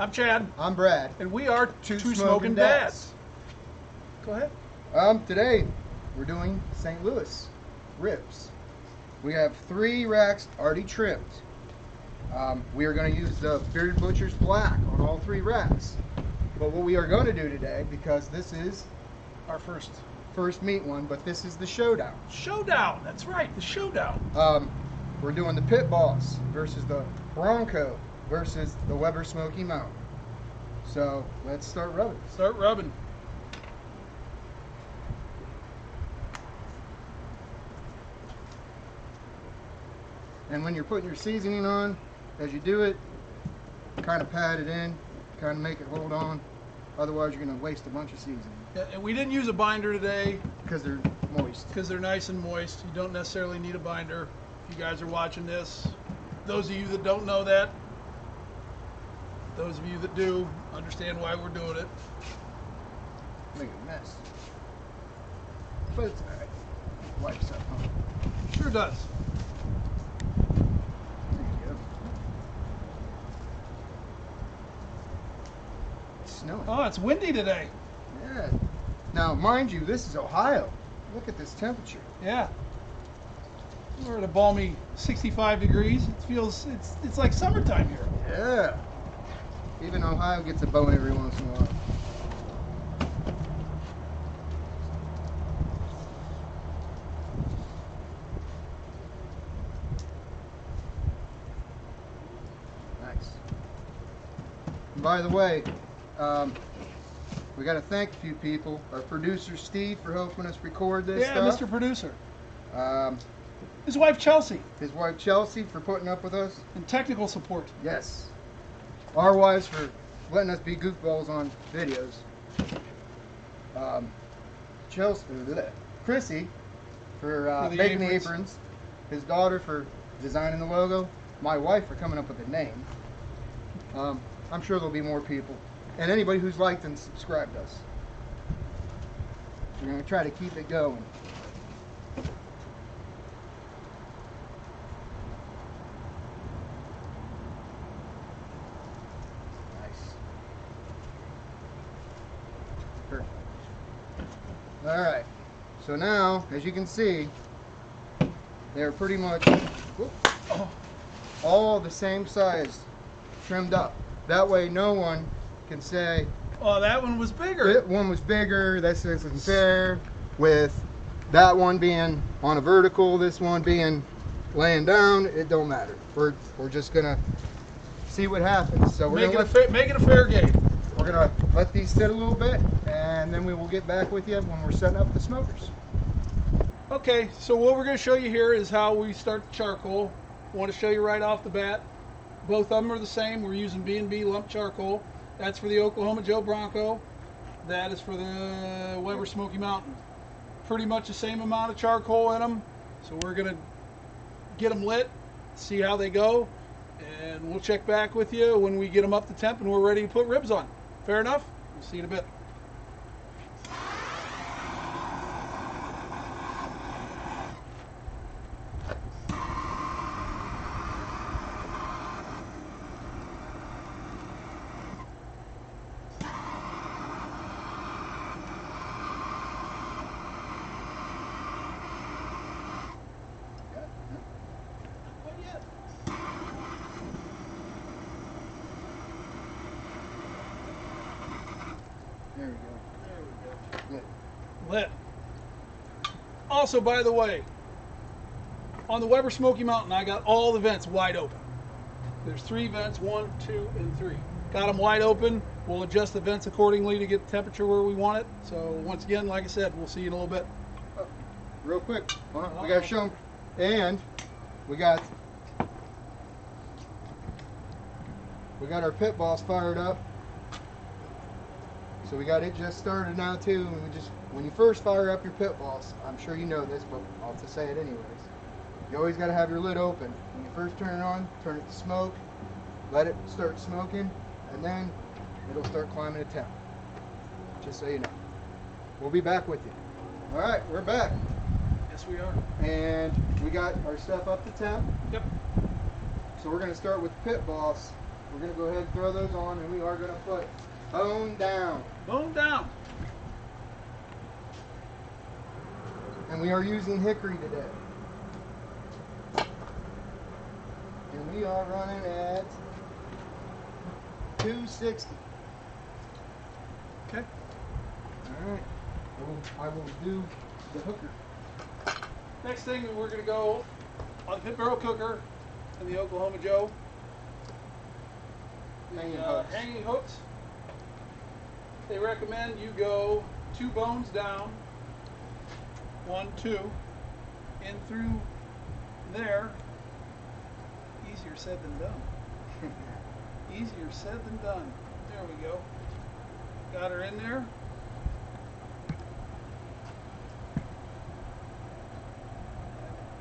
I'm Chad. I'm Brad. And we are Two Smoking Dads. Go ahead. Today we're doing St. Louis ribs. We have 3 racks already trimmed. We are going to use the Bearded Butcher's Black on all 3 racks. But what we are going to do today, because this is Our first meat one, but this is the Showdown. Showdown. That's right, the Showdown. We're doing the Pitboss versus the Bronco versus the Weber Smokey Mountain. So let's start rubbing. Start rubbing. And when you're putting your seasoning on, as you do it, kind of pat it in, kind of make it hold on. Otherwise, you're going to waste a bunch of seasoning. Yeah, and we didn't use a binder today Because they're moist. because they're nice and moist. You don't necessarily need a binder. If you guys are watching this, those of you that don't know that, those of you that do, understand why we're doing it. Make a mess. But it's alright. Wipes up, huh? Sure does. There you go. It's snowing. Oh, it's windy today. Yeah. Now, mind you, this is Ohio. Look at this temperature. Yeah. We're at a balmy 65 degrees. It feels it's like summertime here. Yeah. Even Ohio gets a bone every once in a while. Nice. And by the way, we got to thank a few people. Our producer Steve for helping us record this Yeah, stuff. Mr. Producer. His His wife Chelsea. wife Chelsea for putting up with us. And technical support. Yes. Our wives for letting us be goofballs on videos. Chrissy for the making the aprons. aprons. His daughter for designing the logo. My wife for coming up with a name. I'm sure there'll be more people. And anybody who's liked and subscribed us. We're going to try to keep it going. Perfect. All right. So now, as you can see, they're pretty much all the same size, trimmed up. That way, no one can say, Oh, that one was bigger. that one was bigger. This isn't fair. With that one being on a vertical, this one being laying down, it don't matter. We're just gonna see what happens. So we're Make gonna it a fair game. We're gonna let these sit a little bit, and then we will get back with you when we're setting up the smokers. Okay, so what we're going to show you here is how we start the charcoal. I want to show you right off the bat. Both of them are the same. We're using B&B lump charcoal. That's for the Oklahoma Bronco. That is for the Weber Smokey Mountain. Pretty much the same amount of charcoal in them. So we're going to get them lit, see how they go, and we'll check back with you when we get them up to temp and we're ready to put ribs on. Fair enough? We'll see you in a bit. There we go. Lit. Lit. Also, by the way, on the Weber Smoky Mountain, I got all the vents wide open. There's 3 vents, 1, 2, and 3. Got them wide open. We'll adjust the vents accordingly to get the temperature where we want it. So once again, like I said, we'll see you in a little bit. Oh, real quick, we gotta show them, and we got our Pitboss fired up. So we got it just started now too. And when you first fire up your Pitboss, I'm sure you know this, but I'll have to say it anyways. You always got to have your lid open. When you first turn it on, turn it to smoke, let it start smoking, and then it'll start climbing to temp. Just so you know. We'll be back with you. All right, we're back. Yes, we are. And we got our stuff up to temp. Yep. So we're going to start with Pitboss. we're going to go ahead and throw those on, and we are going to put bone down. Bone down. And we are using hickory today. And we are running at 260. Okay. Alright. I will do the hooker. Next thing, we're going to go on the pit barrel cooker and the Oklahoma Joe. Hanging hooks. They recommend you go 2 bones down, 1, 2, in through there. Easier said than done. Easier said than done. There we go. Got her in there.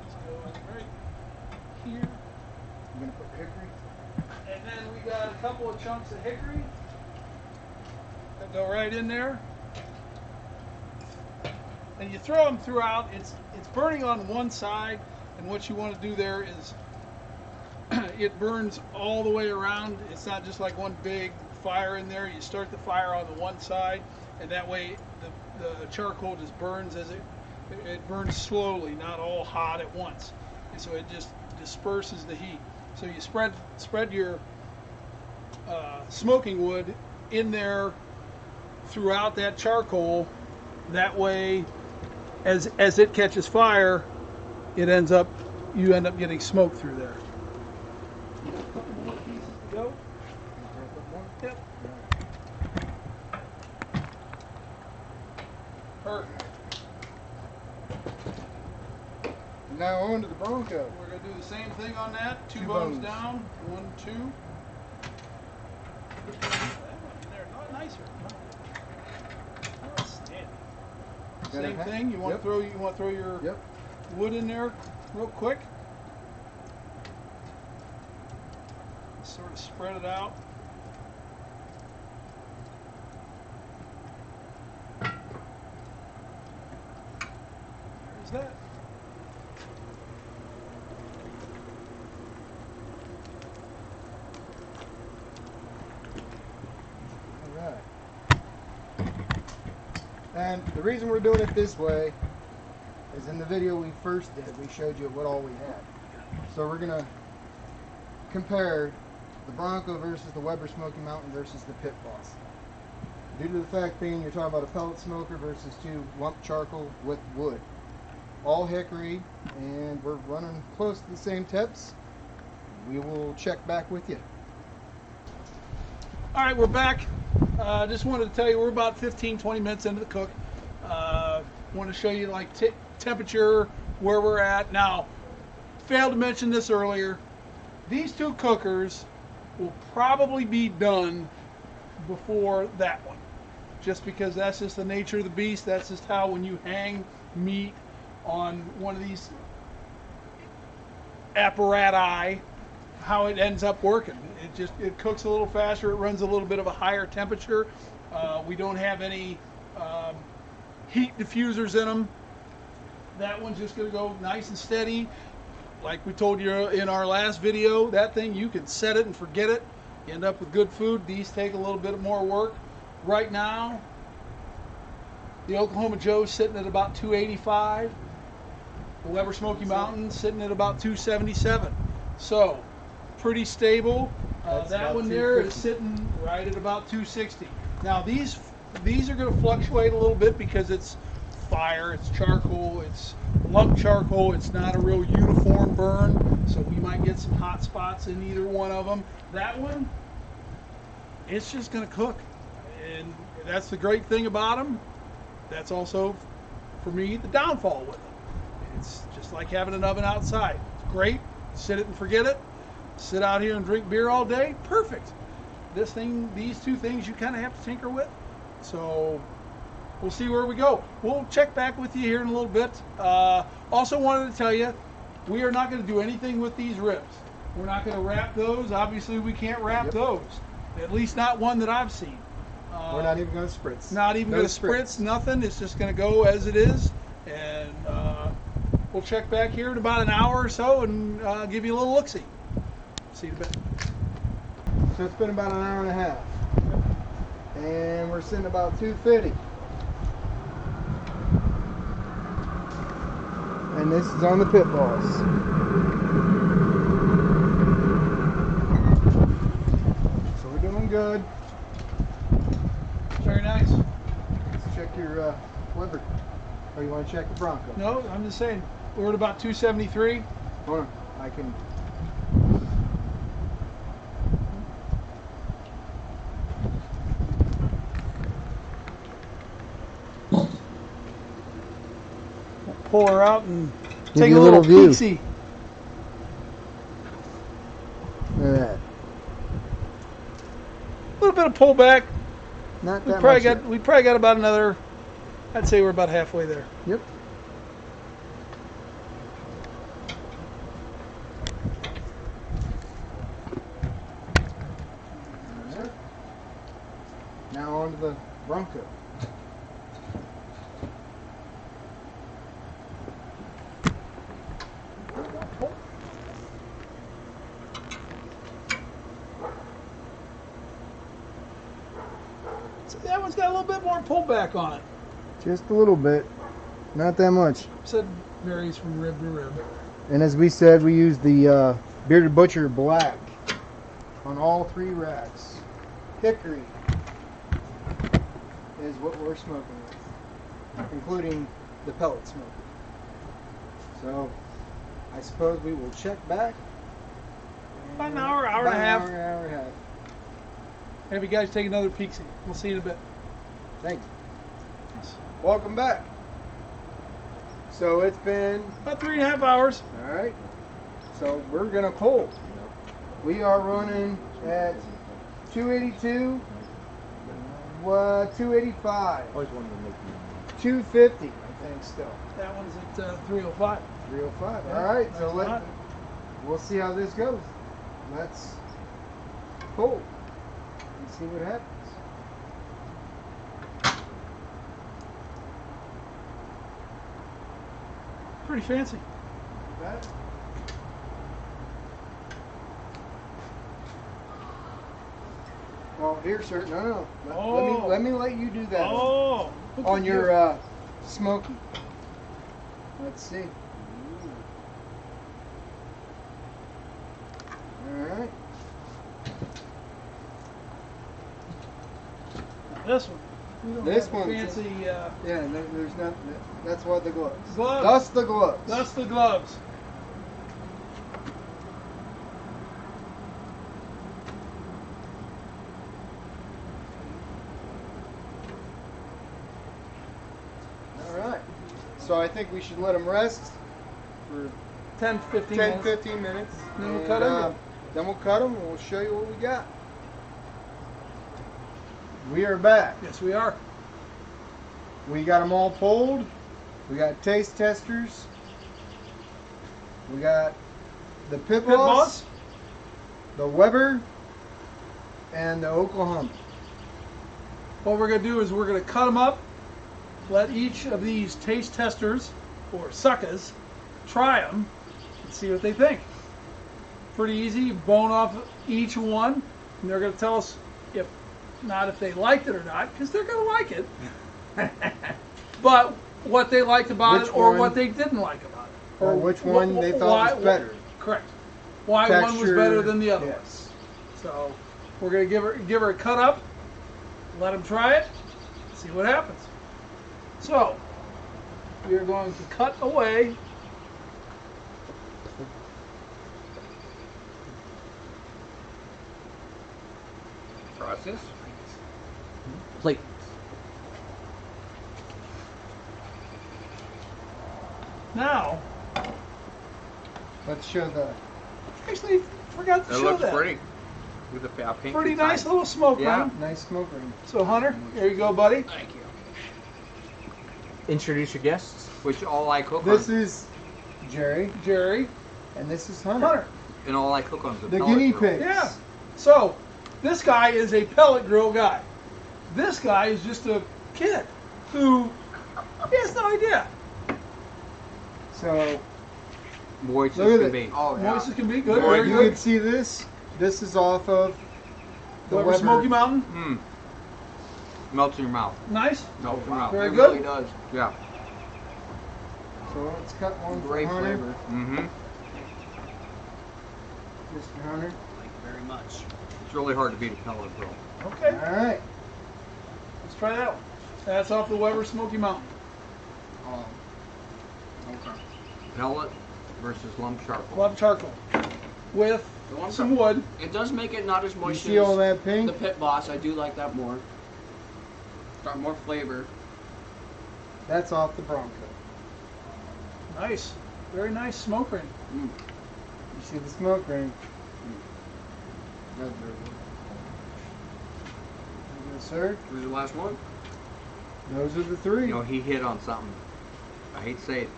Let's go right here. I'm going to put hickory. And then we got a couple of chunks of hickory that go right in there. And you throw them throughout. It's burning on one side, and what you want to do there is it burns all the way around. It's not just like one big fire in there. You start the fire on the one side, and that way the charcoal just burns as it burns slowly, not all hot at once. And so it just disperses the heat. So you spread your smoking wood in there throughout that charcoal. That way, as it catches fire, you end up getting smoke through there. A couple more pieces to go. Yep. Perfect. Now on to the Bronco. We're going to do the same thing on that. 2 bones down. 1, 2. They're not nicer. Same thing. You want to throw your wood in there real quick. Sort of spread it out. There's that. And the reason we're doing it this way is in the video we first did, we showed you what all we had. So we're going to compare the Bronco versus the Weber Smokey Mountain versus the Pitboss. Due to the fact being you're talking about a pellet smoker versus 2 lump charcoal with wood. All hickory, and we're running close to the same temps. We will check back with you. All right, we're back. Just wanted to tell you we're about 15-20 minutes into the cook. Want to show you like temperature, where we're at. Now, failed to mention this earlier. These 2 cookers will probably be done before that one, just because that's just the nature of the beast. That's just how when you hang meat on one of these apparati, how it ends up working. It cooks a little faster. It runs a little bit of a higher temperature. We don't have any heat diffusers in them. That one's just going to go nice and steady. Like we told you in our last video, that thing, you can set it and forget it. You end up with good food. These take a little bit more work. Right now, the Oklahoma Joe's sitting at about 285. The Weber Smokey Mountain sitting at about 277. So, pretty stable. That one there is sitting right at about 260. Now these are going to fluctuate a little bit because it's fire, it's charcoal, it's lump charcoal. It's not a real uniform burn, so we might get some hot spots in either one of them. That one, it's just going to cook, and that's the great thing about them. That's also, for me, the downfall with them. It's just like having an oven outside. It's great. Sit it and forget it. Sit out here and drink beer all day. Perfect. These 2 things you kind of have to tinker with. So we'll see where we go. We'll check back with you here in a little bit. Also wanted to tell you, we are not going to do anything with these ribs. We're not going to wrap those. Obviously, we can't wrap those. At least not one that I've seen. We're not even going to spritz. Not even going to spritz, nothing. It's just going to go as it is. And we'll check back here in about an hour or so and give you a little look-see. See you in a bit. So it's been about an hour and a half. And we're sitting about 250. And this is on the Pitboss. So we're doing good. Very nice. Let's check your liver. Or you want to check the Bronco? No, I'm just saying. We're at about 273. Hold on. I can. Pull her out and Give take you a a little little view. peek-see. Look at that. A little bit of pullback. Not We that probably much. got we probably got about another. I'd say we're about halfway there. Yep. Alright. Now on to the Bronco. So that one's got a little bit more pullback on it. Just a little bit. Not that much. Said varies from rib to rib. And as we said, we use the Bearded Butcher Black on all 3 racks. Hickory is what we're smoking with, including the pellet smoker. So I suppose we will check back. About an hour, hour About and a half. Hour and a half. Have you guys take another peek? We'll see you in a bit. Thank you. Welcome back. So it's been About 3.5 hours. all right. So we're gonna pull. We are running at 282, 285, 250. I think still. That one's at 305. 305. Yeah, All right. that's So hot. we'll see how this goes. Let's pull and see what happens. Pretty fancy. Got it? Oh, here, sir. No. Let me let you do that. Oh. On your Smokey. Let's see. All right. This one. We don't This have a one's- fancy. Yeah, there's not. That's what the gloves. Gloves. That's the gloves. That's the gloves. All right. So I think we should let them rest for 10, 15 10, minutes. 15 minutes. Then we'll cut 'em. Then we'll cut them and we'll show you what we got. We are back. Yes, we are. We got them all pulled. We got taste testers. We got the Pitboss, Pitboss. the Weber, and the Oklahoma. What we're going to do is we're going to cut them up, let each of these taste testers, or suckers, try them, and see what they think. Pretty easy. Bone off each one, and they're going to tell us if they liked it or not, because they're going to like it. But what they liked about Which it, or one- what they didn't like about it. Or which one they thought was better. Correct. Why one was Texture, better than the other one. yes. So we're going to give her a cut up, let them try it, see what happens. So we are going to cut away Process. Plate. now. Let's show the. Actually, forgot to That show looks that. pretty. With the pink Pretty inside. nice little smoke Yeah. ring. Nice smoke ring. So Hunter, there you go, buddy. Thank you. Introduce your guests. Which all I cook This on. is Jerry, Jerry, and this is Hunter. Hunter. And all I cook on is a The pellet guinea grill. pig. Yeah. So this guy is a pellet grill guy. This guy is just a kid who he has no idea. So Moist Look as at can it. be. Oh Moist as can be good. Very Very you good. can see this. This is off of Weber Weber. Smoky Mountain. Mmm. Melts in your mouth. Nice. Melts in your mouth. Very it good. really does. Yeah. So let's cut one for Great Hunter. flavor. Mm-hmm. Mr. Hunter. Thank you very much. It's really hard to beat a pellet grill. Okay. All right. Let's try that one. That's off the Weber Smoky Mountain. Okay. Pellet versus lump charcoal. Love charcoal with The one some wood. It does make it not as You moist see all as that pink? the Pitboss. I do like that more. Got more flavor. That's off the Bronco. Nice. Very nice smoke ring. You see the smoke ring? That's very good. Yes, sir. Who's the last one? Those are the three. You know, he hit on something. I hate to say it.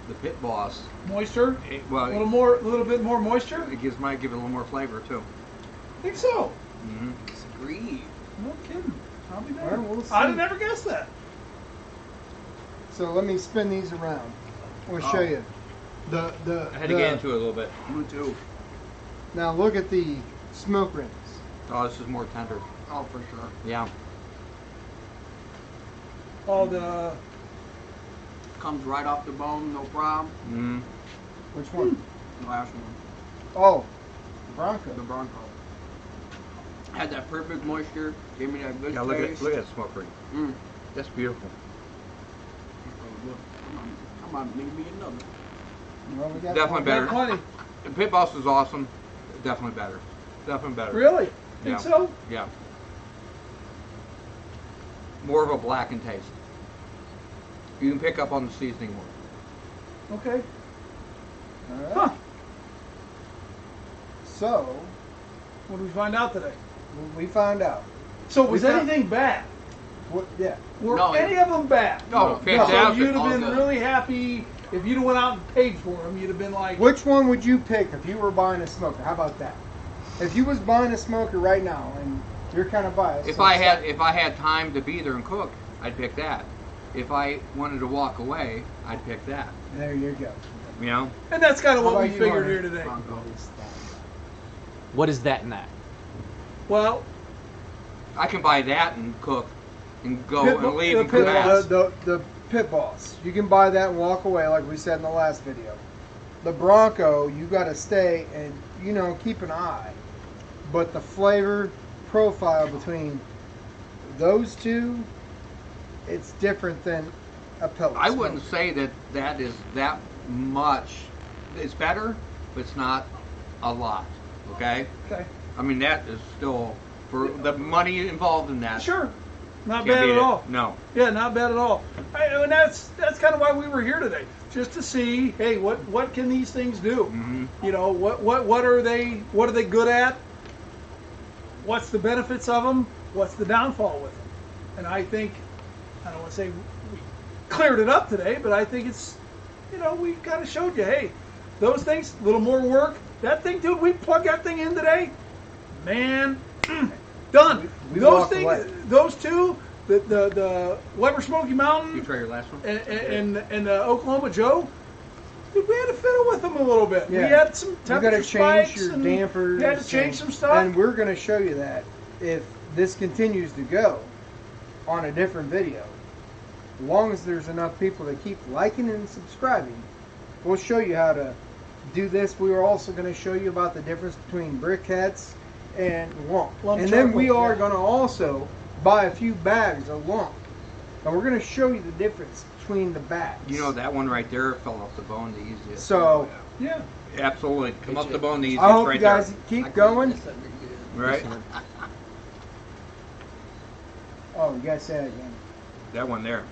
The Pitboss. Moisture. Well, A little bit more moisture. it might give it a little more flavor too. I think so. Mm-hmm. Disagree. No kidding. I'll be Well, damned. we'll see. I'd have never guessed that. So let me spin these around. We'll show Oh. you. The I had to get into it a little bit. Me too. Now look at the smoke rings. Oh, this is more tender. Oh, for sure. Yeah. All the Comes right off the bone, no problem. Mm-hmm. Which one? The last one. Oh, the Bronco. The Bronco. Had that perfect moisture. Gave me that good Yeah, taste. look at that smoke ring. Mm. That's beautiful. Come on, make me another. Well, we got Definitely better. plenty. The Pitboss is awesome. Definitely better. Definitely better. Really? Yeah. Think so? Yeah. More of a blackened taste. You can pick up on the seasoning more. Okay. All right. Huh. So What did we find out today? we found out. So was We found- anything bad? What? Yeah. Were No. any of them bad? No, So fantastic. you'd have All been good. really happy if you'd have went out and paid for them. You'd have been like, Which one would you pick if you were buying a smoker? How about that? If you was buying a smoker right now and you're kind of biased. If so I it's- had time to be there and cook, I'd pick that. If I wanted to walk away, I'd pick that. There you go. You know? and that's kind of How what we about you, figured Hunter? here today. Bronco. What is that and that? Well, I can buy that and cook and go Pit- and leave the and come Pit- back. The Pit Boss. You can buy that and walk away like we said in the last video. The Bronco, you got to stay and, keep an eye. But the flavor profile between those two, it's different than a pellet I wouldn't smoker. say that is that much. It's better, but it's not a lot. Okay? okay, I mean, that is still, for the money involved in that. sure, not can't bad beat at it. all. No. Yeah, not bad at all. And that's kind of why we were here today, just to see, hey, what can these things do? Mm-hmm. What are they good at? What's the benefits of them? What's the downfall with them? And I think, I don't want to say we cleared it up today, but I think it's, we kind of showed you, hey, those things, a little more work. That thing, dude, we plugged that thing in today. Man, done. We Those walked away. things, those two, the Weber Smoky You Mountain try your last one? and the Oklahoma Joe, dude, we had to fiddle with them a little bit. We Yeah. had some You temperature got to change spikes your and dampers. we had to change some stuff. And we're going to show you that if this continues to go on a different video. As long as there's enough people that keep liking and subscribing, we'll show you how to do this. We are also going to show you about the difference between briquettes and lump. And then we charcoal, are yeah. going to also buy a few bags of lump. And we're going to show you the difference between the bags. That one right there fell off the bone the easiest. So Yeah. Absolutely. Come off the bone the easiest I hope right you guys there. keep going. Right? Oh, you guys say it again. That one there.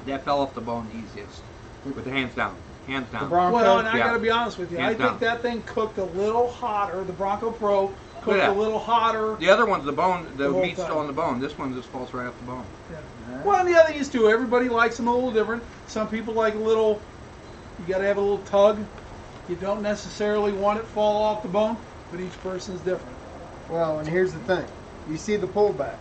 That fell off the bone the easiest. With the hands down. Hands The down. Bronco. Well, and I Yeah. got to be honest with you. Hands I think down. that thing cooked a little hotter. The Bronco Pro cooked Look at a that. little hotter. The other one's the bone, the whole meat's time. still on the bone. This one just falls right off the bone. Yeah. Well, and the other thing is too, everybody likes them a little different. Some people like a little, you got to have a little tug. You don't necessarily want it fall off the bone, but each person's different. Well, and here's the thing. You see the pullback.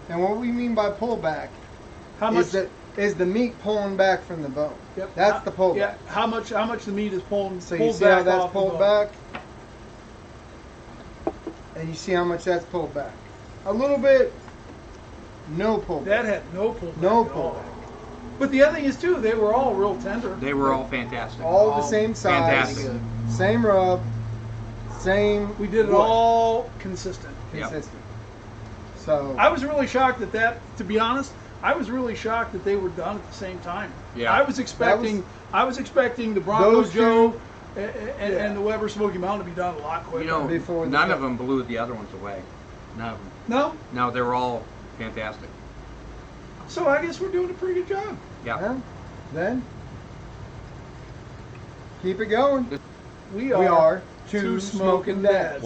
And what we mean by pullback How much? is that is the meat pulling back from the bone. Yep. That's the pullback. Yeah. How much the meat is pulling? So you pulled see how back that's off the pulled bone. back? And you see how much that's pulled back? A little bit, no pullback. That had no pullback. No at all. pullback. But the other thing is too, they were all real tender. They were all fantastic. All the same size, fantastic. same rub, same. We did it wood. all consistent. Yep. Consistent. So I was really shocked at that. To be honest, I was really shocked that they were done at the same time. Yeah. I was expecting the Bronco Those Joe two- and the Weber Smoky Mountain to be done a lot quicker. You know, Before the none cut. of them blew the other ones away. None of them. No, No, they were all fantastic. so I guess we're doing a pretty good job. Yeah. yeah, then keep it going. We We are two smoking dads.